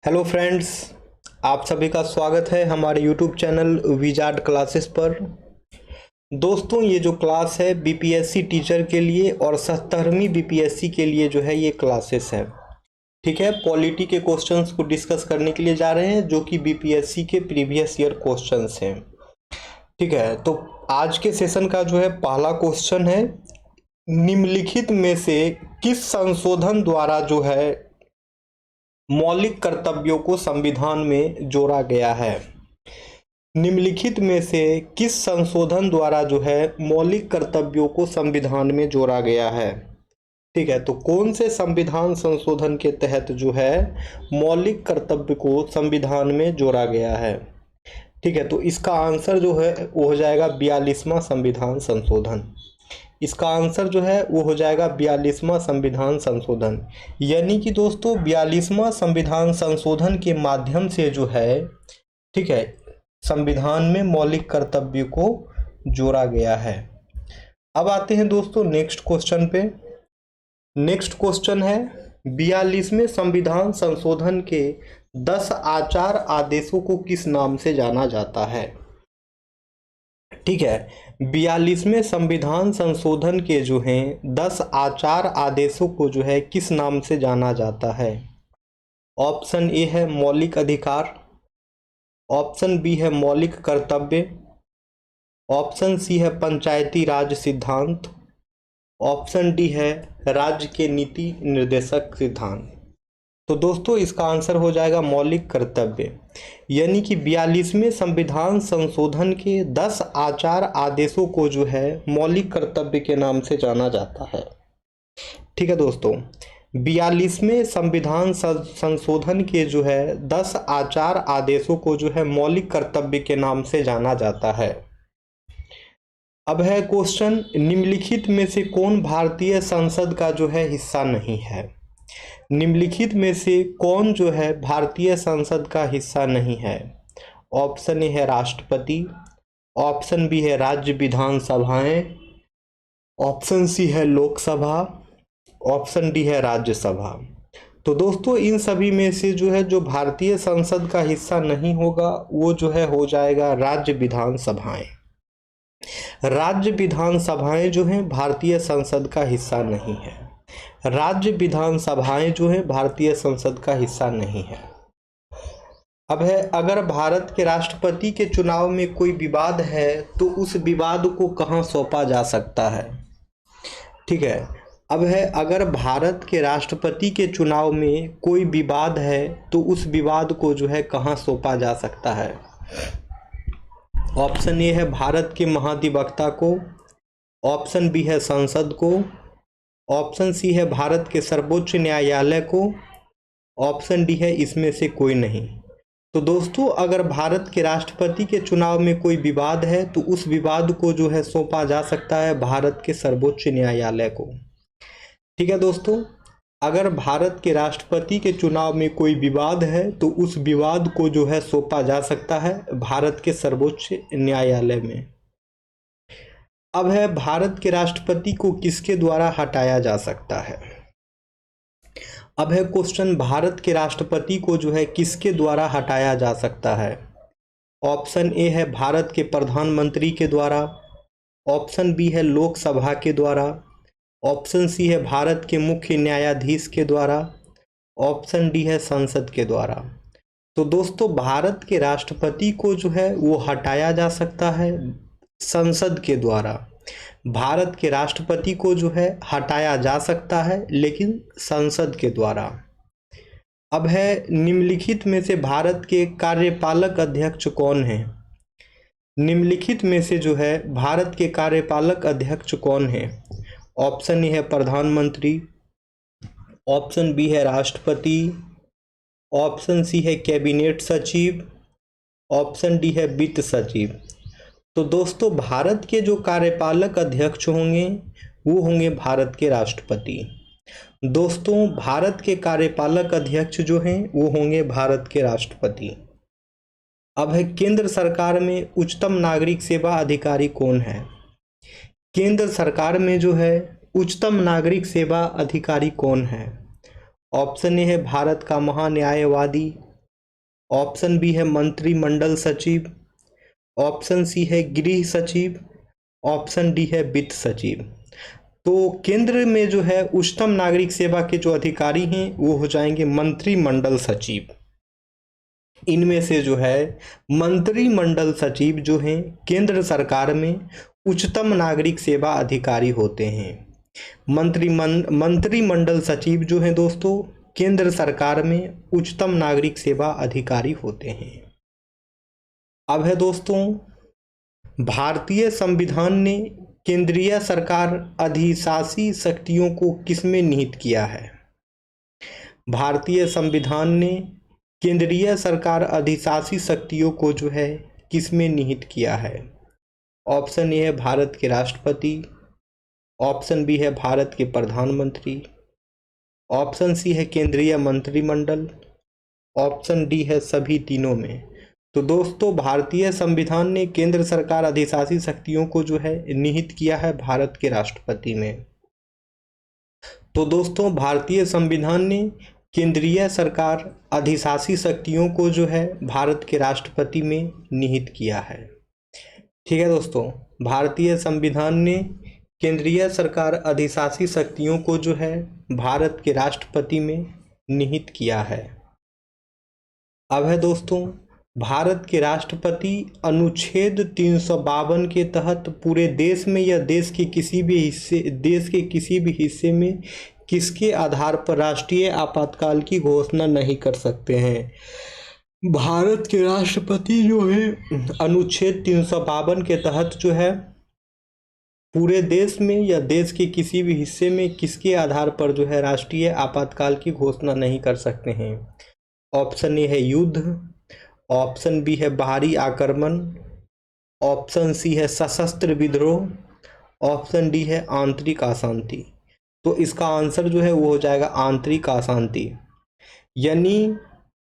Hello friends, आप सभी का स्वागत है हमारे यूट्यूब चैनल विजार्ड क्लासेस पर। दोस्तों, ये जो क्लास है बीपीएससी टीचर के लिए और 77वीं बीपीएससी के लिए जो है ये क्लासेस है। ठीक है, पॉलिटी के क्वेश्चंस को डिस्कस करने के लिए जा रहे हैं जो कि बीपीएससी के प्रीवियस ईयर क्वेश्चंस हैं। ठीक है, तो आज के सेशन का जो है पहला क्वेश्चन है, निम्नलिखित में से किस संशोधन द्वारा जो है मौलिक कर्तव्यों को संविधान में जोड़ा गया है। निम्नलिखित में से किस संशोधन द्वारा जो है मौलिक कर्तव्यों को संविधान में जोड़ा गया है। ठीक है, तो कौन से संविधान संशोधन के तहत जो है मौलिक कर्तव्य को संविधान में जोड़ा गया है। ठीक है, तो इसका आंसर जो है वो हो जाएगा 42वां संविधान संशोधन। इसका आंसर जो है वो हो जाएगा 42वां संविधान संशोधन। यानी कि दोस्तों 42वां संविधान संशोधन के माध्यम से जो है, ठीक है, संविधान में मौलिक कर्तव्य को जोड़ा गया है। अब आते हैं दोस्तों नेक्स्ट क्वेश्चन पे। नेक्स्ट क्वेश्चन है, 42वें संविधान संशोधन के 10 आचार आदेशों को किस नाम से जाना जाता है। ठीक है, 42वें संविधान संशोधन के जो हैं 10 आचार आदेशों को जो है किस नाम से जाना जाता है। ऑप्शन ए है मौलिक अधिकार, ऑप्शन बी है मौलिक कर्तव्य, ऑप्शन सी है पंचायती राज सिद्धांत, ऑप्शन डी है राज्य के नीति निर्देशक सिद्धांत। तो दोस्तों इसका आंसर हो जाएगा मौलिक कर्तव्य। यानी कि 42वें संविधान संशोधन के 10 आचार आदेशों को जो है मौलिक कर्तव्य के नाम से जाना जाता है। ठीक है दोस्तों, 42वें संविधान संशोधन के जो है 10 आचार आदेशों को जो है मौलिक कर्तव्य के नाम से जाना जाता है। अब है क्वेश्चन, निम्नलिखित में से कौन भारतीय संसद का जो है हिस्सा नहीं है। निम्नलिखित में से कौन जो है भारतीय संसद का हिस्सा नहीं है। ऑप्शन ए है राष्ट्रपति, ऑप्शन बी है राज्य विधानसभाएं, ऑप्शन सी है लोकसभा, ऑप्शन डी है राज्यसभा। तो दोस्तों इन सभी में से जो है जो भारतीय संसद का हिस्सा नहीं होगा वो जो है हो जाएगा राज्य विधानसभाएं। राज्य विधानसभाएं जो हैं भारतीय संसद का हिस्सा नहीं है। राज्य विधानसभाएं जो है भारतीय संसद का हिस्सा नहीं है। अब है, अगर भारत के राष्ट्रपति के चुनाव में कोई विवाद है तो उस विवाद को कहां सौंपा जा सकता है। ठीक है, अब है, अगर भारत के राष्ट्रपति के चुनाव में कोई विवाद है तो उस विवाद को जो है कहां सौंपा जा सकता है। ऑप्शन ए है भारत के महाधिवक्ता को, ऑप्शन बी है संसद को, ऑप्शन सी है भारत के सर्वोच्च न्यायालय को, ऑप्शन डी है इसमें से कोई नहीं। तो दोस्तों अगर भारत के राष्ट्रपति के चुनाव में कोई विवाद है तो उस विवाद को जो है सौंपा जा सकता है भारत के सर्वोच्च न्यायालय को। ठीक है दोस्तों, अगर भारत के राष्ट्रपति के चुनाव में कोई विवाद है तो उस विवाद को जो है सौंपा जा सकता है भारत के सर्वोच्च न्यायालय में। अब है, भारत के राष्ट्रपति को किसके द्वारा हटाया जा सकता है। अब है क्वेश्चन, भारत के राष्ट्रपति को जो है किसके द्वारा हटाया जा सकता है। ऑप्शन ए है भारत के प्रधानमंत्री के द्वारा, ऑप्शन बी है लोकसभा के द्वारा, ऑप्शन सी है भारत के मुख्य न्यायाधीश के द्वारा, ऑप्शन डी है संसद के द्वारा। तो दोस्तों भारत के राष्ट्रपति को जो है वो हटाया जा सकता है संसद के द्वारा। भारत के राष्ट्रपति को जो है हटाया जा सकता है लेकिन संसद के द्वारा। अब है, निम्नलिखित में से भारत के कार्यपालक अध्यक्ष कौन हैं। निम्नलिखित में से जो है भारत के कार्यपालक अध्यक्ष कौन हैं। ऑप्शन ए है प्रधानमंत्री, ऑप्शन बी है राष्ट्रपति, ऑप्शन सी है कैबिनेट सचिव, ऑप्शन डी है वित्त सचिव। तो दोस्तों भारत के जो कार्यपालक अध्यक्ष होंगे वो होंगे भारत के राष्ट्रपति। दोस्तों भारत के कार्यपालक अध्यक्ष जो हैं वो होंगे भारत के राष्ट्रपति। अब है, केंद्र सरकार में उच्चतम नागरिक सेवा अधिकारी कौन है। केंद्र सरकार में जो है उच्चतम नागरिक सेवा अधिकारी कौन है। ऑप्शन ए है भारत का महान्यायवादी, ऑप्शन बी है मंत्रिमंडल सचिव, ऑप्शन सी है गृह सचिव, ऑप्शन डी है वित्त सचिव। तो केंद्र में जो है उच्चतम नागरिक सेवा के जो अधिकारी हैं वो हो जाएंगे मंत्रिमंडल सचिव। इनमें से जो है मंत्रिमंडल सचिव जो हैं केंद्र सरकार में उच्चतम नागरिक सेवा अधिकारी होते हैं। मंत्रिमंडल सचिव जो हैं दोस्तों केंद्र सरकार में उच्चतम नागरिक सेवा अधिकारी होते हैं। अब है दोस्तों, भारतीय संविधान ने केंद्रीय सरकार अधिशासी शक्तियों को किसमें निहित किया है? भारतीय संविधान ने केंद्रीय सरकार अधिशासी शक्तियों को जो है किसमें निहित किया है? ऑप्शन ए है भारत के राष्ट्रपति, ऑप्शन बी है भारत के प्रधानमंत्री, ऑप्शन सी है केंद्रीय मंत्रिमंडल, ऑप्शन डी है सभी तीनों में। तो दोस्तों भारतीय संविधान ने केंद्र सरकार अधिशासी शक्तियों को जो है निहित किया है भारत के राष्ट्रपति में। तो दोस्तों भारतीय संविधान ने केंद्रीय सरकार अधिशासी शक्तियों को जो है भारत के राष्ट्रपति में निहित किया है। ठीक है दोस्तों, भारतीय संविधान ने केंद्रीय सरकार अधिशासी शक्तियों को जो है भारत के राष्ट्रपति में निहित किया है। अब है दोस्तों, भारत के राष्ट्रपति अनुच्छेद 352 के तहत पूरे देश में या देश के किसी भी हिस्से में किसके आधार पर राष्ट्रीय आपातकाल की घोषणा नहीं कर सकते हैं? भारत के राष्ट्रपति जो है अनुच्छेद 352 के तहत जो है पूरे देश में या देश के किसी भी हिस्से में किसके आधार पर जो है राष्ट्रीय आपातकाल की घोषणा नहीं कर सकते हैं? ऑप्शन ए है युद्ध, ऑप्शन बी है बाहरी आक्रमण, ऑप्शन सी है सशस्त्र विद्रोह, ऑप्शन डी है आंतरिक अशांति। तो इसका आंसर जो है वो हो जाएगा आंतरिक अशांति।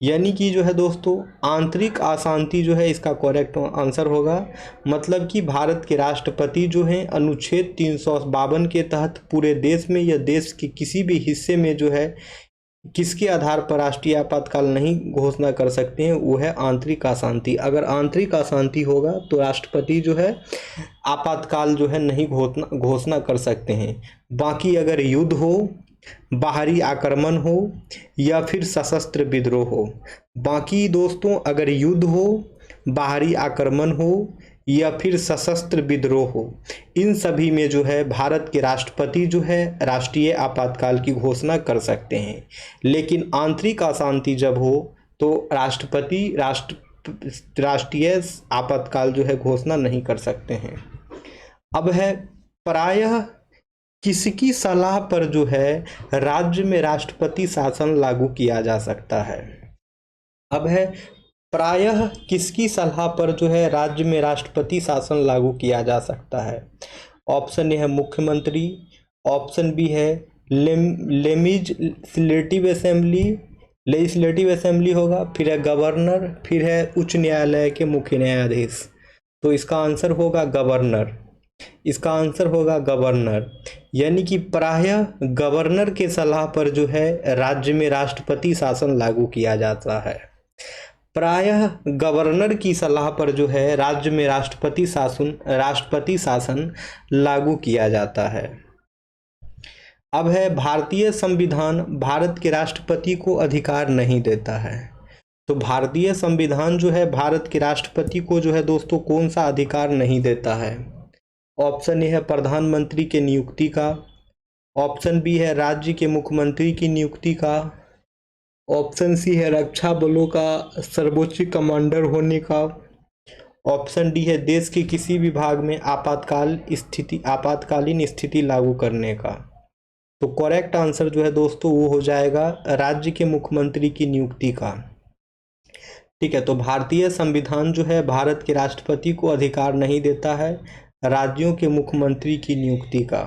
यानी कि जो है दोस्तों आंतरिक अशांति जो है इसका करेक्ट आंसर होगा। मतलब कि भारत के राष्ट्रपति जो हैं अनुच्छेद 352 के तहत पूरे देश में या देश के किसी भी हिस्से में जो है किसके आधार पर राष्ट्रीय आपातकाल नहीं घोषणा कर सकते हैं, वो है आंतरिक अशांति। अगर आंतरिक अशांति होगा तो राष्ट्रपति जो है आपातकाल जो है नहीं घोषणा कर सकते हैं। बाकी अगर युद्ध हो, बाहरी आक्रमण हो या फिर सशस्त्र विद्रोह हो, बाकी दोस्तों अगर युद्ध हो, बाहरी आक्रमण हो या फिर सशस्त्र विद्रोह हो, इन सभी में जो है भारत के राष्ट्रपति जो है राष्ट्रीय आपातकाल की घोषणा कर सकते हैं। लेकिन आंतरिक अशांति जब हो तो राष्ट्रपति राष्ट्रीय आपातकाल जो है घोषणा नहीं कर सकते हैं। अब है प्रायः किसकी सलाह पर जो है राज्य में राष्ट्रपति शासन लागू किया जा सकता है? अब है प्रायः किसकी सलाह पर जो है राज्य में राष्ट्रपति शासन लागू किया जा सकता है? ऑप्शन ए है मुख्यमंत्री, ऑप्शन बी है लेजिस्लेटिव असेंबली होगा, फिर है गवर्नर, फिर है उच्च न्यायालय के मुख्य न्यायाधीश। तो इसका आंसर होगा गवर्नर। इसका आंसर होगा गवर्नर। यानी कि प्रायः गवर्नर के सलाह पर जो है राज्य में राष्ट्रपति शासन लागू किया जाता है। प्रायः गवर्नर की सलाह पर जो है राज्य में राष्ट्रपति शासन लागू किया जाता है। अब है भारतीय संविधान भारत के राष्ट्रपति को अधिकार नहीं देता है। तो भारतीय संविधान जो है भारत के राष्ट्रपति को जो है दोस्तों कौन सा अधिकार नहीं देता है? ऑप्शन ए है प्रधानमंत्री के नियुक्ति का, ऑप्शन बी है राज्य के मुख्यमंत्री की नियुक्ति का, ऑप्शन सी है रक्षा बलों का सर्वोच्च कमांडर होने का, ऑप्शन डी है देश के किसी भी भाग में आपातकालीन स्थिति लागू करने का। तो करेक्ट आंसर जो है दोस्तों वो हो जाएगा राज्य के मुख्यमंत्री की नियुक्ति का। ठीक है, तो भारतीय संविधान जो है भारत के राष्ट्रपति को अधिकार नहीं देता है राज्यों के मुख्यमंत्री की नियुक्ति का।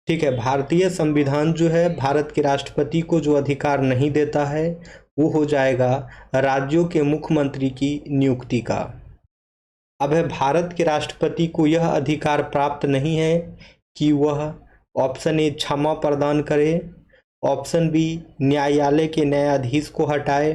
ठीक है, भारतीय संविधान जो है भारत के राष्ट्रपति को जो अधिकार नहीं देता है वो हो जाएगा राज्यों के मुख्यमंत्री की नियुक्ति का। अब है भारत के राष्ट्रपति को यह अधिकार प्राप्त नहीं है कि वह ऑप्शन ए क्षमा प्रदान करे, ऑप्शन बी न्यायालय के न्यायाधीश को हटाए,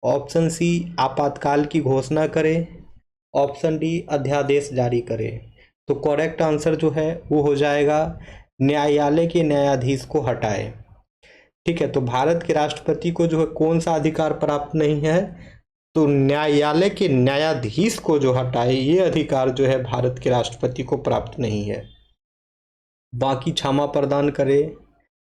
ऑप्शन सी आपातकाल की घोषणा करे, ऑप्शन डी अध्यादेश जारी करे। तो करेक्ट आंसर जो है वो हो जाएगा न्यायालय के न्यायाधीश को हटाए। ठीक है, तो भारत के राष्ट्रपति को जो है कौन सा अधिकार प्राप्त नहीं है, तो न्यायालय के न्यायाधीश को जो हटाए ये अधिकार जो है भारत के राष्ट्रपति को प्राप्त नहीं है। बाकी क्षमा प्रदान करे,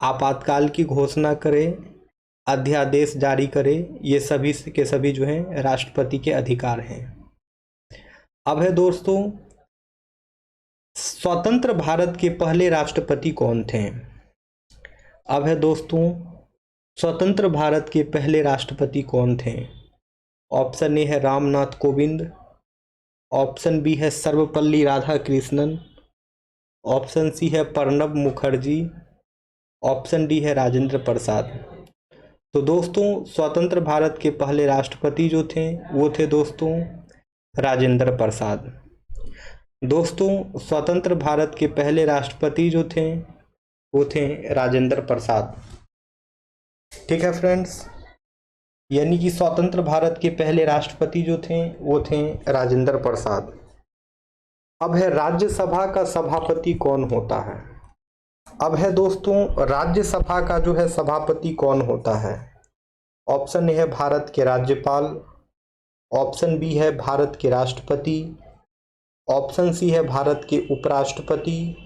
आपातकाल की घोषणा करे, अध्यादेश जारी करे, ये सभी के सभी जो है राष्ट्रपति के अधिकार हैं। अब है दोस्तों, स्वतंत्र भारत के पहले राष्ट्रपति कौन थे। अब है दोस्तों, स्वतंत्र भारत के पहले राष्ट्रपति कौन थे। ऑप्शन ए है रामनाथ कोविंद, ऑप्शन बी है सर्वपल्ली राधाकृष्णन, ऑप्शन सी है प्रणब मुखर्जी, ऑप्शन डी है राजेंद्र प्रसाद। तो दोस्तों स्वतंत्र भारत के पहले राष्ट्रपति जो थे वो थे दोस्तों राजेंद्र प्रसाद। दोस्तों स्वतंत्र भारत के पहले राष्ट्रपति जो थे वो थे राजेंद्र प्रसाद। ठीक है फ्रेंड्स, यानी कि स्वतंत्र भारत के पहले राष्ट्रपति जो थे वो थे राजेंद्र प्रसाद। अब है राज्यसभा का सभापति कौन होता है। अब है दोस्तों, राज्यसभा का जो है सभापति कौन होता है। ऑप्शन ए है भारत के राज्यपाल, ऑप्शन बी है भारत के राष्ट्रपति, ऑप्शन सी है भारत के उपराष्ट्रपति,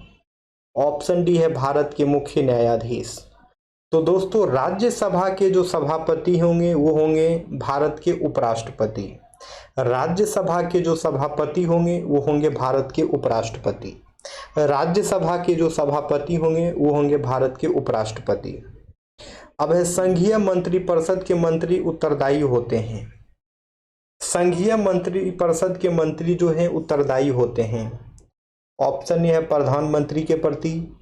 ऑप्शन डी है भारत के मुख्य न्यायाधीश। तो दोस्तों राज्यसभा के जो सभापति होंगे वो होंगे भारत के उपराष्ट्रपति। राज्यसभा के जो सभापति होंगे वो होंगे भारत के उपराष्ट्रपति। राज्यसभा के जो सभापति होंगे वो होंगे भारत के उपराष्ट्रपति। अब है संघीय मंत्रिपरिषद के मंत्री उत्तरदायी होते हैं। संघीय मंत्रिपरिषद के मंत्री जो हैं उत्तरदायी होते हैं। ऑप्शन ए है प्रधानमंत्री के प्रति,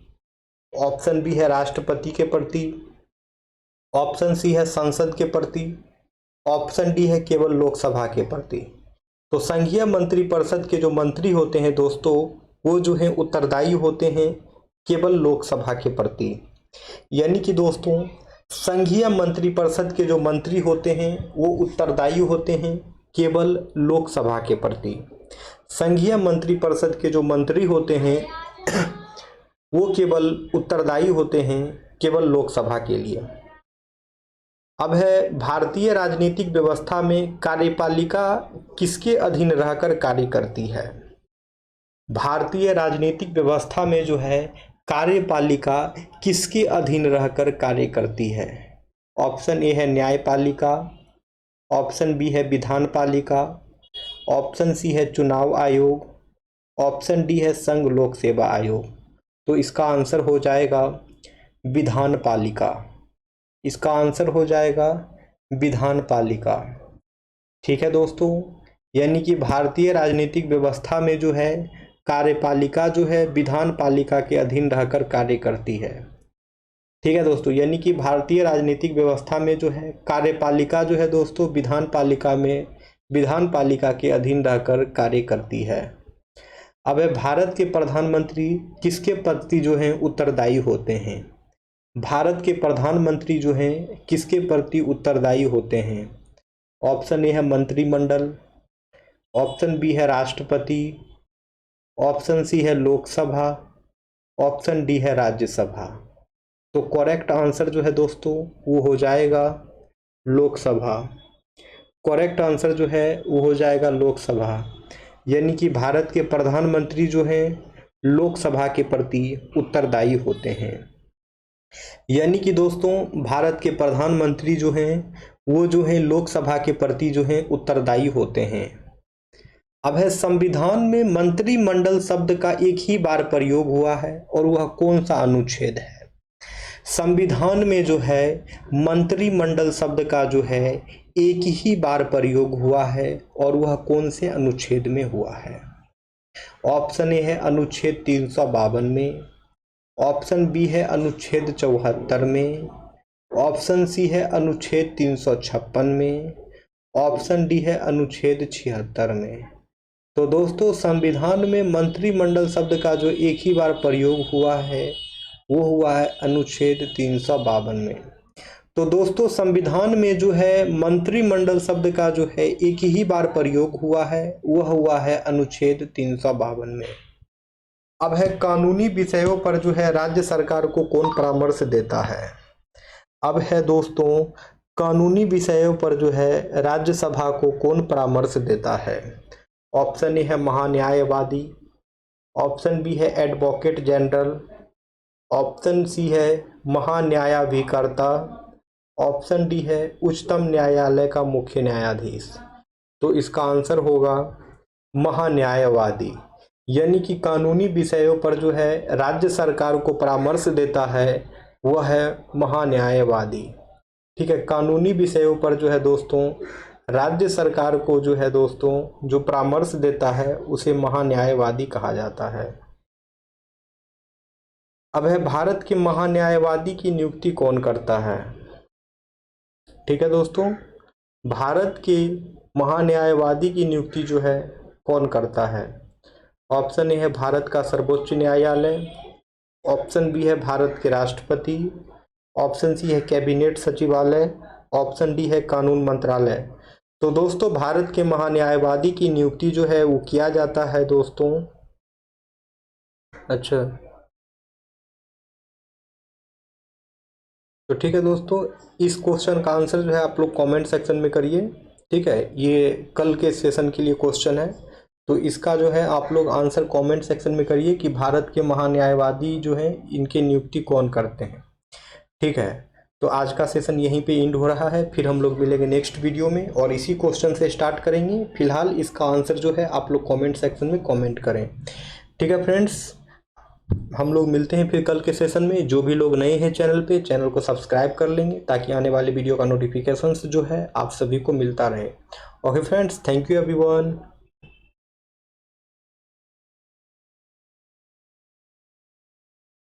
ऑप्शन बी है राष्ट्रपति के प्रति, ऑप्शन सी है संसद के प्रति, ऑप्शन डी है केवल लोकसभा के प्रति। तो संघीय मंत्रिपरिषद के जो मंत्री होते हैं दोस्तों वो जो हैं उत्तरदायी होते हैं केवल लोकसभा के प्रति। यानी कि दोस्तों संघीय मंत्रिपरिषद के जो मंत्री होते हैं वो उत्तरदायी होते हैं केवल लोकसभा के प्रति। संघीय मंत्रिपरिषद के जो मंत्री होते हैं वो केवल उत्तरदायी होते हैं केवल लोकसभा के लिए। अब है भारतीय राजनीतिक व्यवस्था में कार्यपालिका किसके अधीन रहकर कार्य करती है। भारतीय राजनीतिक व्यवस्था में जो है कार्यपालिका किसके अधीन रहकर कार्य करती है। ऑप्शन ए है न्यायपालिका, ऑप्शन बी है विधान पालिका, ऑप्शन सी है चुनाव आयोग, ऑप्शन डी है संघ लोक सेवा आयोग। तो इसका आंसर हो जाएगा विधान पालिका। इसका आंसर हो जाएगा विधान पालिका। ठीक है दोस्तों, यानी कि भारतीय राजनीतिक व्यवस्था में जो है कार्यपालिका जो है विधान पालिका के अधीन रहकर कार्य करती है। ठीक है दोस्तों, यानी कि भारतीय राजनीतिक व्यवस्था में जो है कार्यपालिका जो है दोस्तों विधान पालिका के अधीन रहकर कार्य करती है। अब है भारत के प्रधानमंत्री किसके प्रति जो हैं उत्तरदायी होते हैं। भारत के प्रधानमंत्री जो हैं किसके प्रति उत्तरदायी होते हैं। ऑप्शन ए है मंत्रिमंडल, ऑप्शन बी है राष्ट्रपति, ऑप्शन सी है लोकसभा, ऑप्शन डी है राज्यसभा। तो करेक्ट आंसर जो है दोस्तों वो हो जाएगा लोकसभा। करेक्ट आंसर जो है वो हो जाएगा लोकसभा। यानी कि भारत के प्रधानमंत्री जो हैं लोकसभा के प्रति उत्तरदायी होते हैं। यानी कि दोस्तों भारत के प्रधानमंत्री जो हैं वो जो हैं लोकसभा के प्रति जो हैं उत्तरदायी होते हैं। अब है संविधान में मंत्रिमंडल शब्द का एक ही बार प्रयोग हुआ है और वह कौन सा अनुच्छेद है। संविधान में जो है मंत्रिमंडल शब्द का जो है एक ही बार प्रयोग हुआ है और वह कौन से अनुच्छेद में हुआ है। ऑप्शन ए है अनुच्छेद 352 में, ऑप्शन बी है अनुच्छेद 74 में, ऑप्शन सी है अनुच्छेद 356 में, ऑप्शन डी है अनुच्छेद 76 में। तो दोस्तों संविधान में मंत्रिमंडल शब्द का जो एक ही बार प्रयोग हुआ है वो हुआ है अनुच्छेद 352 में। तो दोस्तों संविधान में जो है मंत्रिमंडल शब्द का जो है एक ही बार प्रयोग हुआ है, वह हुआ है अनुच्छेद 352 में। अब है कानूनी विषयों पर जो है राज्य सरकार को कौन परामर्श देता है। अब है दोस्तों कानूनी विषयों पर जो है राज्यसभा को कौन परामर्श देता है। ऑप्शन ए है महान्यायवादी, ऑप्शन बी है एडवोकेट जनरल, ऑप्शन सी है महान्यायाधिकर्ता, ऑप्शन डी है उच्चतम न्यायालय का मुख्य न्यायाधीश। तो इसका आंसर होगा महान्यायवादी, यानी कि कानूनी विषयों पर जो है राज्य सरकार को परामर्श देता है वह है महान्यायवादी। ठीक है, कानूनी विषयों पर जो है दोस्तों राज्य सरकार को जो है दोस्तों जो परामर्श देता है उसे महान्यायवादी कहा जाता है। अब है भारत के महान्यायवादी की नियुक्ति कौन करता है। ठीक है दोस्तों, भारत के महान्यायवादी की नियुक्ति जो है कौन करता है। ऑप्शन ए है भारत का सर्वोच्च न्यायालय, ऑप्शन बी है भारत के राष्ट्रपति, ऑप्शन सी है कैबिनेट सचिवालय, ऑप्शन डी है कानून मंत्रालय। तो दोस्तों भारत के महान्यायवादी की नियुक्ति जो है वो किया जाता है दोस्तों, अच्छा तो ठीक है दोस्तों, इस क्वेश्चन का आंसर जो है आप लोग कमेंट सेक्शन में करिए। ठीक है, ये कल के सेशन के लिए क्वेश्चन है, तो इसका जो है आप लोग आंसर कमेंट सेक्शन में करिए कि भारत के महान्यायवादी जो हैं इनकी नियुक्ति कौन करते हैं। ठीक है, तो आज का सेशन यहीं पे एंड हो रहा है, फिर हम लोग मिलेंगे नेक्स्ट वीडियो में और इसी क्वेश्चन से स्टार्ट करेंगे। फिलहाल इसका आंसर जो है आप लोग कमेंट सेक्शन में कमेंट करें। ठीक है फ्रेंड्स, हम लोग मिलते हैं फिर कल के सेशन में। जो भी लोग नए हैं चैनल पे, चैनल को सब्सक्राइब कर लेंगे ताकि आने वाले वीडियो का नोटिफिकेशंस जो है आप सभी को मिलता रहे। Okay friends, thank you everyone.